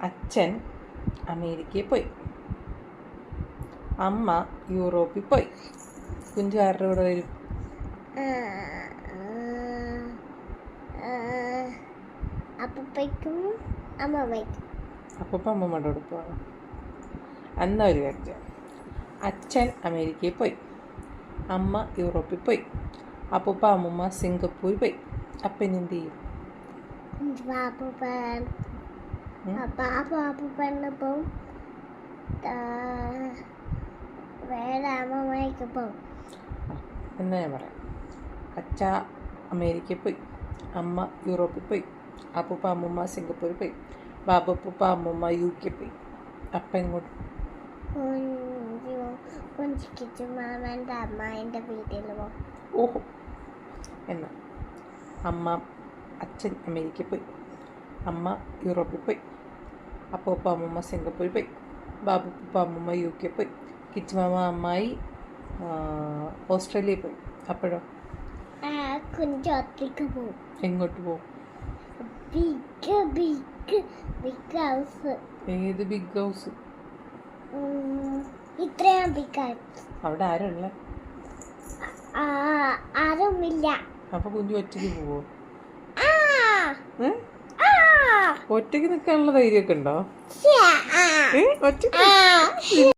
അച്ഛൻ അമേരിക്കയിൽ പോയി. അമ്മ യൂറോപ്പിൽ പോയി. കുഞ്ചു ആരുടെ കൂടെ വരും? അപ്പൂപ്പയ്ക്കും അമ്മമ്മയ്ക്കും. അപ്പൂപ്പ അമ്മമ്മയുടെ കൂടെ പോകണം. എന്നാ ഒരു കാര്യം, അച്ഛൻ അമേരിക്കയിൽ പോയി, അമ്മ യൂറോപ്പിൽ പോയി, അപ്പൂപ്പ അമ്മമ്മ സിംഗപ്പൂരിൽ പോയി. അപ്പൻ എന്ത് ചെയ്യും? അപ്പൂപ്പൻ്റെ പോവും, വേറെ അമ്മമ്മയ്ക്ക് പോവും. എന്നാ ഞാൻ പറയാം. അച്ഛ അമേരിക്കയിൽ പോയി, അമ്മ യൂറോപ്പിൽ പോയി, അപ്പൂപ്പ അമ്മമ്മ സിംഗപ്പൂരിൽ പോയി, ബാബപ്പൂപ്പ അമ്മമ്മ UK പോയി. അപ്പം എങ്ങോട്ട്? കുഞ്ചിക്കിച്ചുമാമൻ്റെ അമ്മായിൻ്റെ വീട്ടിൽ പോകും. ഓഹോ. എന്നാ അച്ഛൻ അമേരിക്കയിൽ പോയി, അമ്മ യൂറോപ്പിൽ പോയി, അപ്പൂപ്പ അമ്മമ്മ സിംഗപ്പൂരിൽ പോയി, ബാബപ്പൂപ്പ അമ്മമ്മ UK പോയി, കിച്ചുമാമ അമ്മായി ഓസ്ട്രേലിയയിൽ പോയി. അപ്പോഴോ? കുഞ്ചു ഒറ്റയ്ക്ക് പോകും. എങ്ങോട്ട് പോകും? Big house. ഏത് ബിഗ് ഹൗസ്? ഇത്രയും ബിഗ് ഹൗസ്. അവിടെ ആരുള്ള? ആരുമില്ല. അപ്പൊ കുഞ്ഞു ഒറ്റയ്ക്ക് പോവോ? ഒറ്റയ്ക്ക് നിൽക്കാനുള്ള ധൈര്യമൊക്കെ ഉണ്ടോ? ഒറ്റയ്ക്ക്